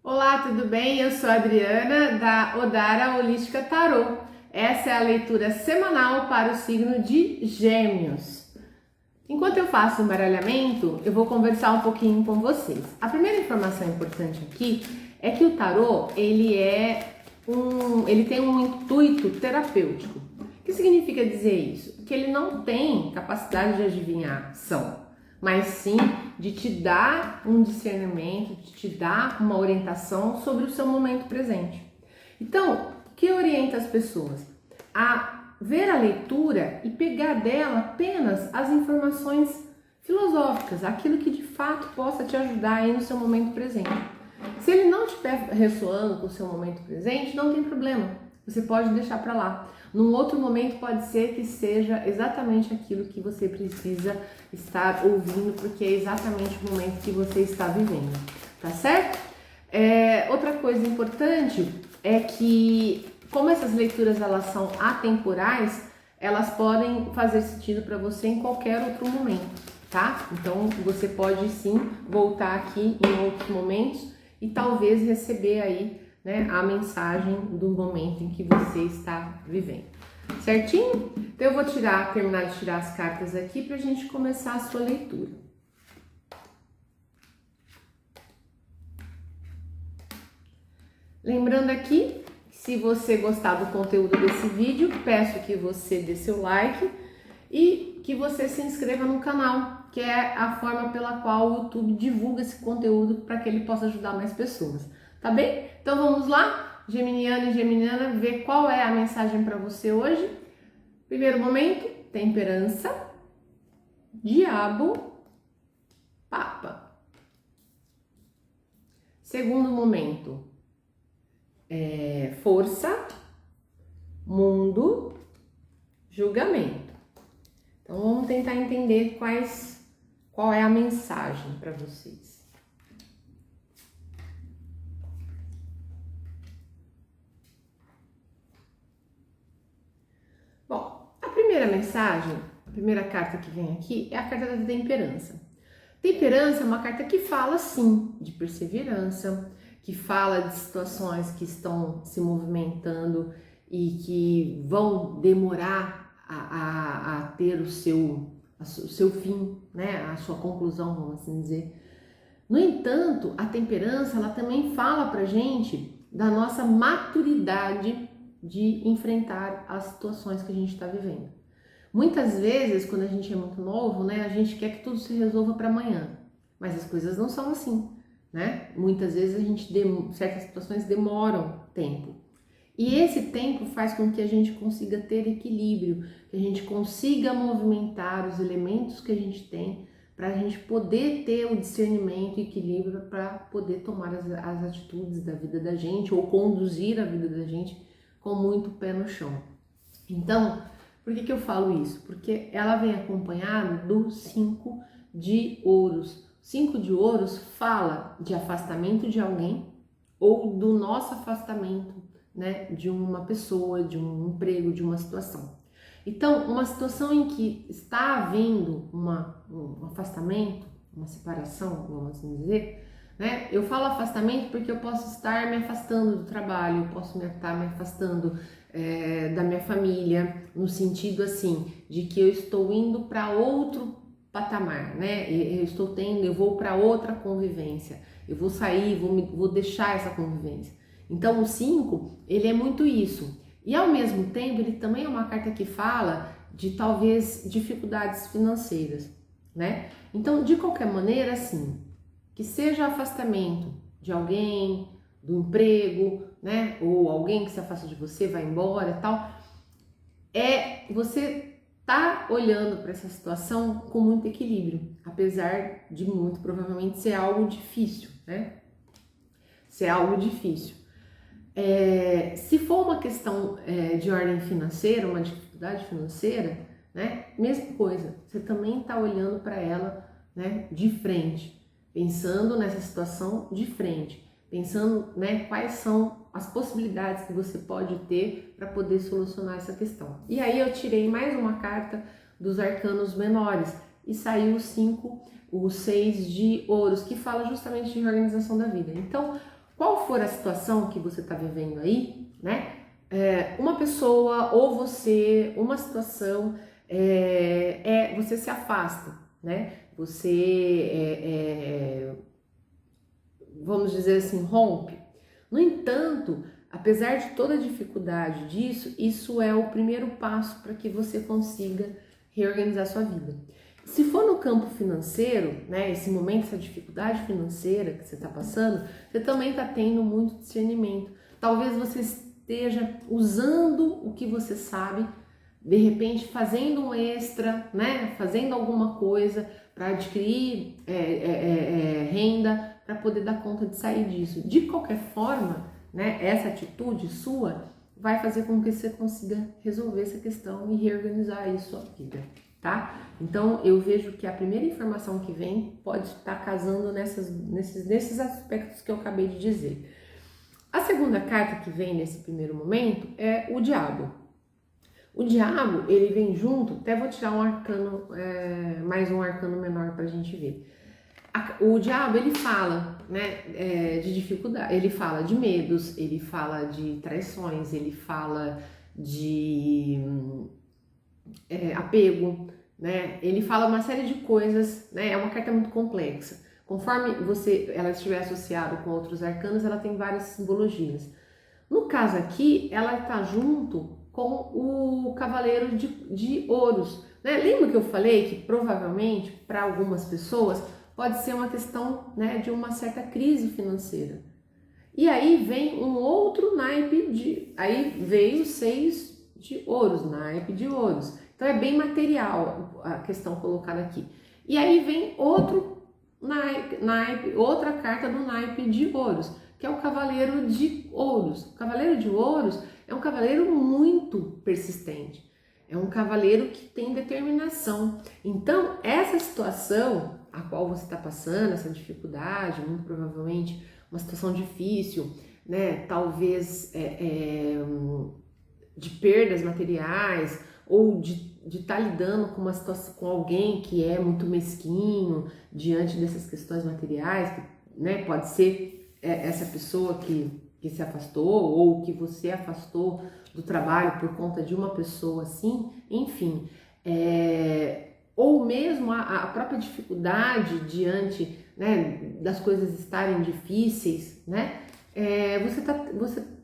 Olá, tudo bem? Eu sou a Adriana da Odara Holística Tarô. Essa é a leitura semanal para o signo de Gêmeos. Enquanto eu faço o embaralhamento, eu vou conversar um pouquinho com vocês. A primeira informação importante aqui é que o tarô, ele tem um intuito terapêutico. O que significa dizer isso? Que ele não tem capacidade de adivinhação, mas sim de te dar um discernimento, de te dar uma orientação sobre o seu momento presente. Então, o que orienta as pessoas? A ver a leitura e pegar dela apenas as informações filosóficas, aquilo que de fato possa te ajudar aí no seu momento presente. Se ele não estiver ressoando com o seu momento presente, não tem problema, você pode deixar para lá. Num outro momento pode ser que seja exatamente aquilo que você precisa estar ouvindo, porque é exatamente o momento que você está vivendo, tá certo? Outra coisa importante é que, como essas leituras elas são atemporais, elas podem fazer sentido para você em qualquer outro momento, tá? Então você pode sim voltar aqui em outros momentos e talvez receber aí, né, a mensagem do momento em que você está vivendo. Certinho? Então eu vou terminar de tirar as cartas aqui pra gente começar a sua leitura. Lembrando aqui, se você gostar do conteúdo desse vídeo, peço que você dê seu like e que você se inscreva no canal, que é a forma pela qual o YouTube divulga esse conteúdo para que ele possa ajudar mais pessoas, tá bem? Então vamos lá? Geminiano e Geminiana, ver qual é a mensagem para você hoje. Primeiro momento, temperança, diabo, papa. Segundo momento, força, mundo, julgamento. Então vamos tentar entender qual é a mensagem para vocês. A mensagem, a primeira carta que vem aqui é a carta da temperança. Temperança é uma carta que fala sim de perseverança, que fala de situações que estão se movimentando e que vão demorar a ter o seu fim, né? A sua conclusão, vamos assim dizer. No entanto, a temperança ela também fala pra gente da nossa maturidade de enfrentar as situações que a gente está vivendo. Muitas vezes, quando a gente é muito novo, né, a gente quer que tudo se resolva para amanhã, mas as coisas não são assim, né? Muitas vezes certas situações demoram tempo. E esse tempo faz com que a gente consiga ter equilíbrio, que a gente consiga movimentar os elementos que a gente tem para a gente poder ter o discernimento e equilíbrio para poder tomar as atitudes da vida da gente ou conduzir a vida da gente com muito pé no chão. Então, por que eu falo isso? Porque ela vem acompanhada do 5 de ouros. 5 de ouros fala de afastamento de alguém ou do nosso afastamento, né, de uma pessoa, de um emprego, de uma situação. Então, uma situação em que está havendo um afastamento, uma separação, vamos assim dizer, né? Eu falo afastamento porque eu posso estar me afastando do trabalho, eu posso estar me afastando da minha família, no sentido assim, de que eu estou indo para outro patamar, né? Eu vou para outra convivência, eu vou sair, vou deixar essa convivência. Então o 5, ele é muito isso. E ao mesmo tempo, ele também é uma carta que fala de talvez dificuldades financeiras, né? Então, de qualquer maneira, assim, que seja afastamento de alguém, do emprego, né? Ou alguém que se afasta de você, vai embora e tal. Você tá olhando para essa situação com muito equilíbrio, apesar de muito provavelmente ser algo difícil, né? Ser algo difícil. Se for uma questão de ordem financeira, uma dificuldade financeira, né? Mesma coisa, você também tá olhando para ela, né? De frente. Pensando nessa situação de frente, pensando, né, quais são as possibilidades que você pode ter para poder solucionar essa questão. E aí eu tirei mais uma carta dos arcanos menores e saiu o 6 de ouros, que fala justamente de organização da vida. Então, qual for a situação que você está vivendo aí, né? Uma pessoa ou você, uma situação, você se afasta, né? Você, vamos dizer assim, rompe. No entanto, apesar de toda a dificuldade disso, isso é o primeiro passo para que você consiga reorganizar sua vida. Se for no campo financeiro, né, esse momento, essa dificuldade financeira que você está passando, você também está tendo muito discernimento. Talvez você esteja usando o que você sabe, de repente fazendo um extra, né, fazendo alguma coisa para adquirir renda, para poder dar conta de sair disso. De qualquer forma, né, essa atitude sua vai fazer com que você consiga resolver essa questão e reorganizar aí sua vida, tá? Então eu vejo que a primeira informação que vem pode estar casando nesses aspectos que eu acabei de dizer. A segunda carta que vem nesse primeiro momento é o diabo. O diabo, ele vem junto, até vou tirar um arcano, mais um arcano menor pra gente ver. O diabo, ele fala, né, de dificuldade, ele fala de medos, ele fala de traições, ele fala de apego, né, ele fala uma série de coisas, né, é uma carta muito complexa. Conforme ela estiver associada com outros arcanos, ela tem várias simbologias. No caso aqui, ela está junto com o cavaleiro de ouros, né? Lembra que eu falei que provavelmente para algumas pessoas pode ser uma questão, né, de uma certa crise financeira. E aí vem um outro naipe aí veio 6 de ouros, naipe de ouros. Então é bem material a questão colocada aqui. E aí vem outro naipe, outra carta do naipe de ouros, que é o cavaleiro de ouros. O cavaleiro de ouros é um cavaleiro muito persistente. É um cavaleiro que tem determinação. Então, essa situação a qual você está passando, essa dificuldade, muito provavelmente uma situação difícil, né? Talvez de perdas materiais ou de estar lidando com uma situação com alguém que é muito mesquinho diante dessas questões materiais, né? Pode ser essa pessoa que se afastou ou que você afastou do trabalho por conta de uma pessoa assim, enfim, ou mesmo a própria dificuldade diante, né, das coisas estarem difíceis, né,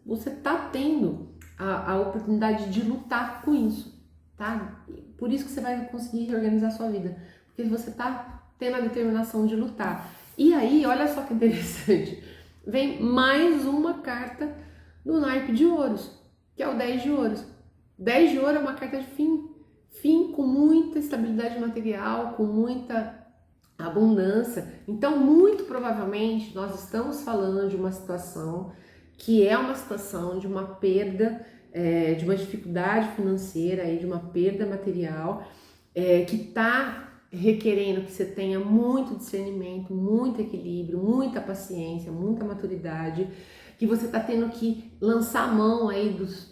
você tá tendo a oportunidade de lutar com isso, tá? Por isso que você vai conseguir reorganizar sua vida, porque você tá tendo a determinação de lutar. E aí, olha só que interessante, vem mais uma carta do naipe de ouros, que é o 10 de ouros. 10 de ouro é uma carta de fim com muita estabilidade material, com muita abundância. Então, muito provavelmente, nós estamos falando de uma situação que é uma situação de uma perda, de uma dificuldade financeira, de uma perda material, que está requerendo que você tenha muito discernimento, muito equilíbrio, muita paciência, muita maturidade, que você está tendo que lançar a mão aí dos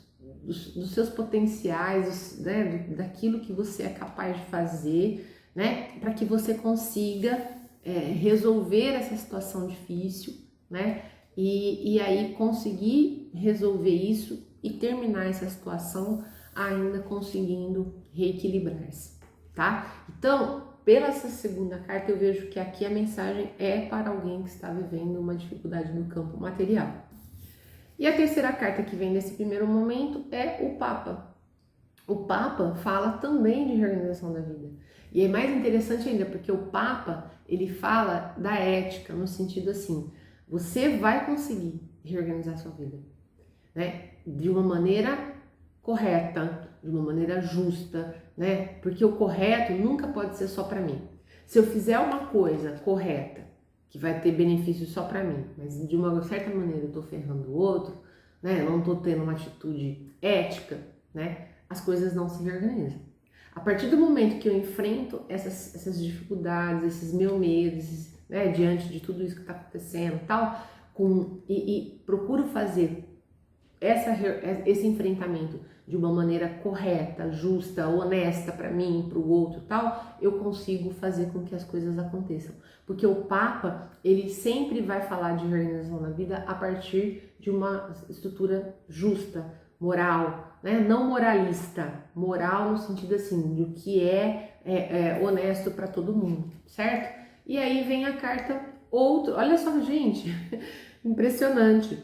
seus potenciais, né, daquilo que você é capaz de fazer, né, para que você consiga resolver essa situação difícil, né, e aí conseguir resolver isso e terminar essa situação ainda conseguindo reequilibrar-se, tá? Então, pela essa segunda carta, eu vejo que aqui a mensagem é para alguém que está vivendo uma dificuldade no campo material. E a terceira carta que vem nesse primeiro momento é o Papa. O Papa fala também de reorganização da vida. E é mais interessante ainda, porque o Papa, ele fala da ética, no sentido assim, você vai conseguir reorganizar sua vida, né? De uma maneira correta, de uma maneira justa, né? Porque o correto nunca pode ser só para mim. Se eu fizer uma coisa correta, que vai ter benefício só para mim, mas de uma certa maneira eu tô ferrando o outro, né? Eu não tô tendo uma atitude ética, né? As coisas não se reorganizam. A partir do momento que eu enfrento essas dificuldades, esses meus medos, né? Diante de tudo isso que tá acontecendo e tal, e procuro fazer esse enfrentamento de uma maneira correta, justa, honesta para mim, para o outro, tal, eu consigo fazer com que as coisas aconteçam. Porque o Papa, ele sempre vai falar de reorganização na vida a partir de uma estrutura justa, moral, né? Não moralista, moral no sentido assim, do que é honesto para todo mundo, certo? E aí vem a carta outro, olha só, gente, impressionante.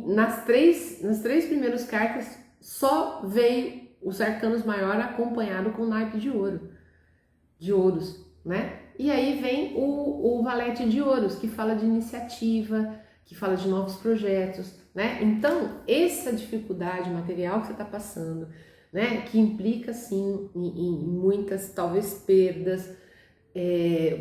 Nas três primeiras cartas só veio os arcanos maior acompanhado com o naipe de ouros, né? E aí vem o valete de ouros, que fala de iniciativa, que fala de novos projetos, né? Então, essa dificuldade material que você está passando, né? Que implica, sim, em muitas, talvez, perdas,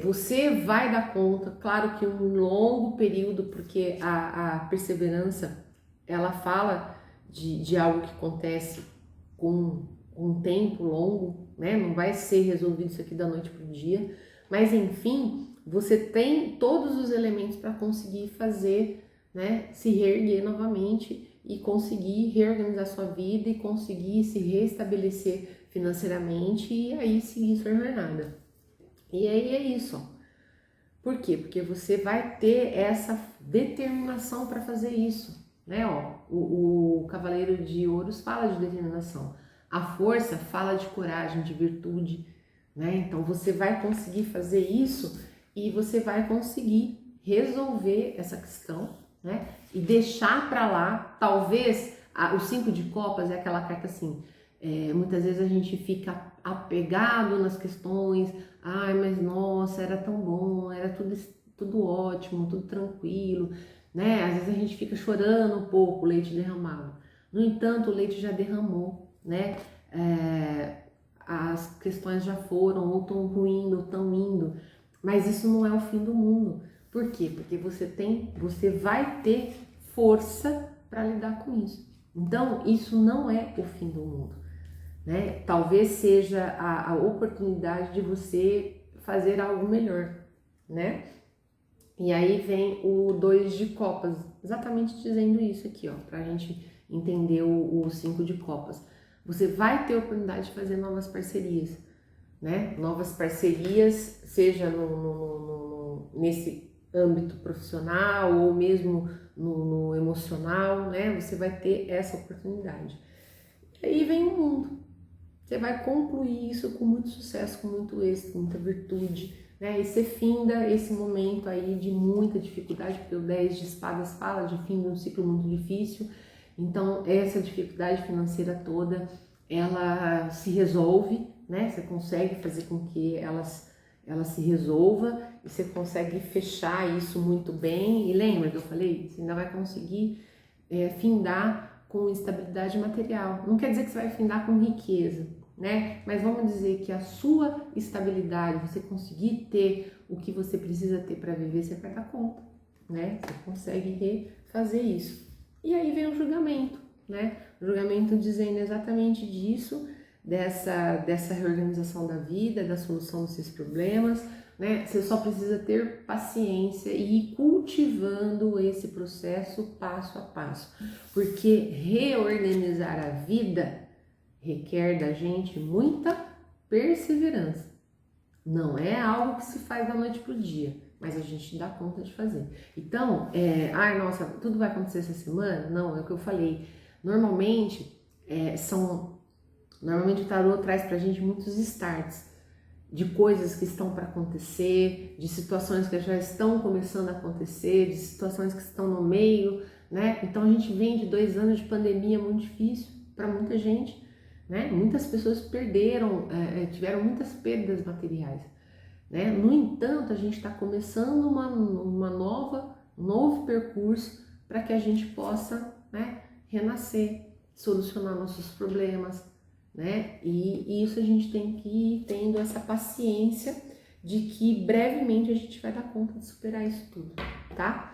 você vai dar conta, claro que um longo período, porque a perseverança, ela fala de algo que acontece com um tempo longo, né? Não vai ser resolvido isso aqui da noite para o dia, mas enfim, você tem todos os elementos para conseguir fazer, né? Se reerguer novamente e conseguir reorganizar sua vida e conseguir se restabelecer financeiramente e aí seguir sua jornada. E aí é isso, ó. Por quê? Porque você vai ter essa determinação para fazer isso, né? Ó, o Cavaleiro de Ouros fala de determinação, a força fala de coragem, de virtude, né? Então você vai conseguir fazer isso e você vai conseguir resolver essa questão, né? E deixar para lá, talvez, o 5 de copas é aquela carta assim, muitas vezes a gente fica apegado nas questões, ai, mas nossa, era tão bom, era tudo ótimo, tudo tranquilo, né? Às vezes a gente fica chorando um pouco o leite derramado. No entanto, o leite já derramou, né? As questões já foram, ou estão ruindo, ou estão indo, mas isso não é o fim do mundo. Por quê? Porque você vai ter força para lidar com isso. Então, isso não é o fim do mundo, né? Talvez seja a oportunidade de você fazer algo melhor, né? E aí vem o 2 de copas, exatamente dizendo isso aqui, ó, pra gente entender o 5 de copas. Você vai ter a oportunidade de fazer novas parcerias, né? Novas parcerias, seja nesse âmbito profissional ou mesmo no emocional, né? Você vai ter essa oportunidade. E aí vem o mundo. Você vai concluir isso com muito sucesso, com muito êxito, com muita virtude, né? E você finda esse momento aí de muita dificuldade, porque o 10 de espadas fala de fim de um ciclo muito difícil. Então, essa dificuldade financeira toda, ela se resolve, né? Você consegue fazer com que ela se resolva e você consegue fechar isso muito bem. E lembra que eu falei? Você ainda vai conseguir findar com estabilidade material. Não quer dizer que você vai findar com riqueza, né? Mas vamos dizer que a sua estabilidade, você conseguir ter o que você precisa ter para viver, você vai dar conta, né? Você consegue fazer isso. E aí vem o julgamento, né? O julgamento dizendo exatamente disso, dessa reorganização da vida, da solução dos seus problemas, né? Você só precisa ter paciência e ir cultivando esse processo passo a passo, porque reorganizar a vida requer da gente muita perseverança. Não é algo que se faz da noite pro dia, mas a gente dá conta de fazer. Então, nossa, tudo vai acontecer essa semana? Não, é o que eu falei. Normalmente o tarô traz pra gente muitos starts de coisas que estão para acontecer, de situações que já estão começando a acontecer, de situações que estão no meio, né? Então a gente vem de 2 anos de pandemia muito difícil para muita gente, né? Muitas pessoas tiveram muitas perdas materiais, né? No entanto, a gente está começando um novo percurso para que a gente possa, né, renascer, solucionar nossos problemas, né? E isso a gente tem que ir tendo essa paciência de que brevemente a gente vai dar conta de superar isso tudo, tá?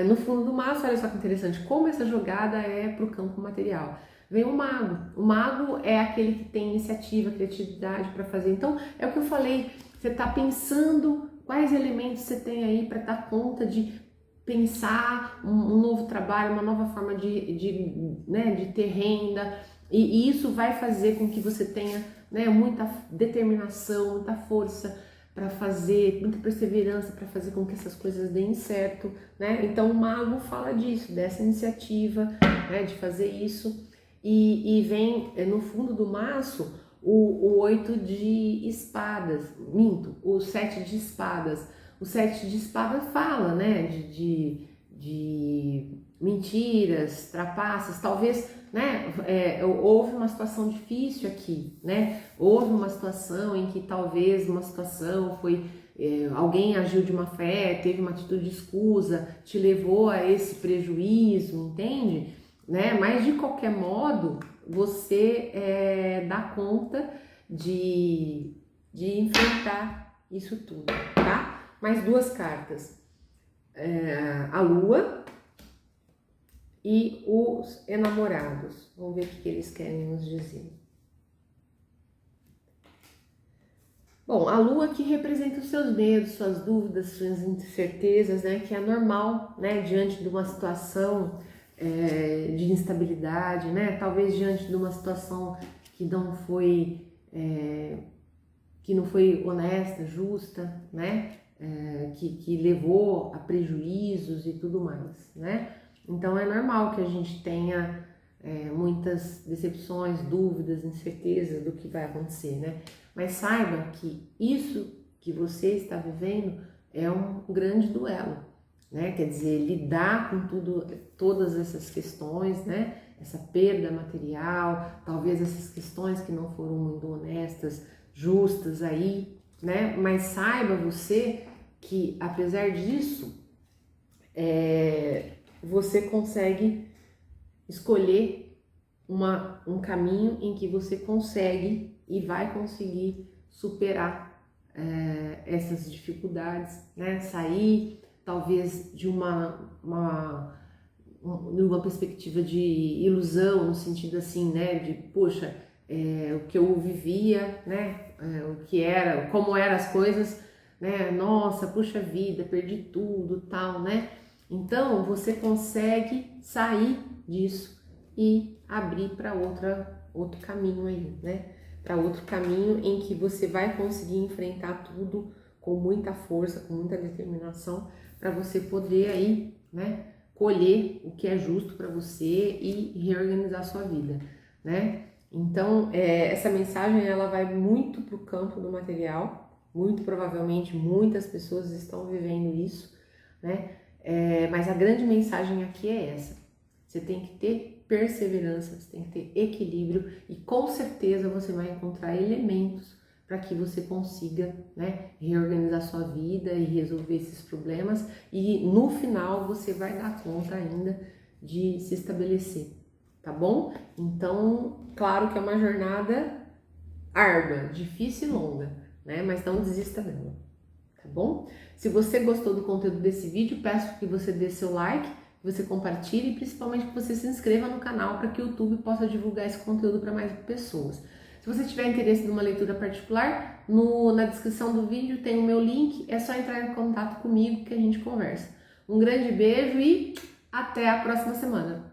No fundo do maço, olha só que interessante, como essa jogada é para o campo material. Vem o mago. O mago é aquele que tem iniciativa, criatividade para fazer. Então, é o que eu falei, você está pensando quais elementos você tem aí para dar conta de pensar um novo trabalho, uma nova forma de ter renda, e isso vai fazer com que você tenha, né, muita determinação, muita força para fazer, muita perseverança para fazer com que essas coisas deem certo, né? Então o mago fala disso, dessa iniciativa, né, de fazer isso, e vem no fundo do maço o 8 de espadas, o 7 de espadas. O 7 de espada fala, né, de mentiras, trapaças, talvez, né, houve uma situação difícil aqui, né, houve uma situação em que talvez alguém agiu de má fé, teve uma atitude escusa, te levou a esse prejuízo, entende? Né? Mas de qualquer modo, você dá conta de enfrentar isso tudo, tá? Mais duas cartas, a Lua e os enamorados. Vamos ver o que eles querem nos dizer. Bom, a Lua que representa os seus medos, suas dúvidas, suas incertezas, né? Que é normal, né? Diante de uma situação de instabilidade, né? Talvez diante de uma situação que não foi honesta, justa, né? Que levou a prejuízos e tudo mais, né? Então é normal que a gente tenha muitas decepções, dúvidas, incertezas do que vai acontecer, né? Mas saiba que isso que você está vivendo é um grande duelo, né? Quer dizer, lidar com todas essas questões, né? Essa perda material, talvez essas questões que não foram muito honestas, justas aí, né? Mas saiba você que, apesar disso, você consegue escolher um caminho em que você consegue e vai conseguir superar essas dificuldades, né? Sair talvez de uma perspectiva de ilusão, no sentido assim, né? De, poxa, o que eu vivia, né? Como eram as coisas, né? Nossa, puxa vida, perdi tudo, tal, né? Então você consegue sair disso e abrir para outro caminho aí, né? Para outro caminho em que você vai conseguir enfrentar tudo com muita força, com muita determinação, para você poder aí, né, colher o que é justo para você e reorganizar a sua vida, né? Então, essa mensagem ela vai muito para o campo do material, muito provavelmente muitas pessoas estão vivendo isso, né? Mas a grande mensagem aqui é essa: você tem que ter perseverança, você tem que ter equilíbrio e com certeza você vai encontrar elementos para que você consiga, né, reorganizar sua vida e resolver esses problemas, e no final você vai dar conta ainda de se estabelecer, tá bom? Então, claro que é uma jornada árdua, difícil e longa, né? Mas não desista dela, tá bom? Se você gostou do conteúdo desse vídeo, peço que você dê seu like, que você compartilhe e principalmente que você se inscreva no canal para que o YouTube possa divulgar esse conteúdo para mais pessoas. Se você tiver interesse numa leitura particular, na descrição do vídeo tem o meu link, é só entrar em contato comigo que a gente conversa. Um grande beijo e até a próxima semana!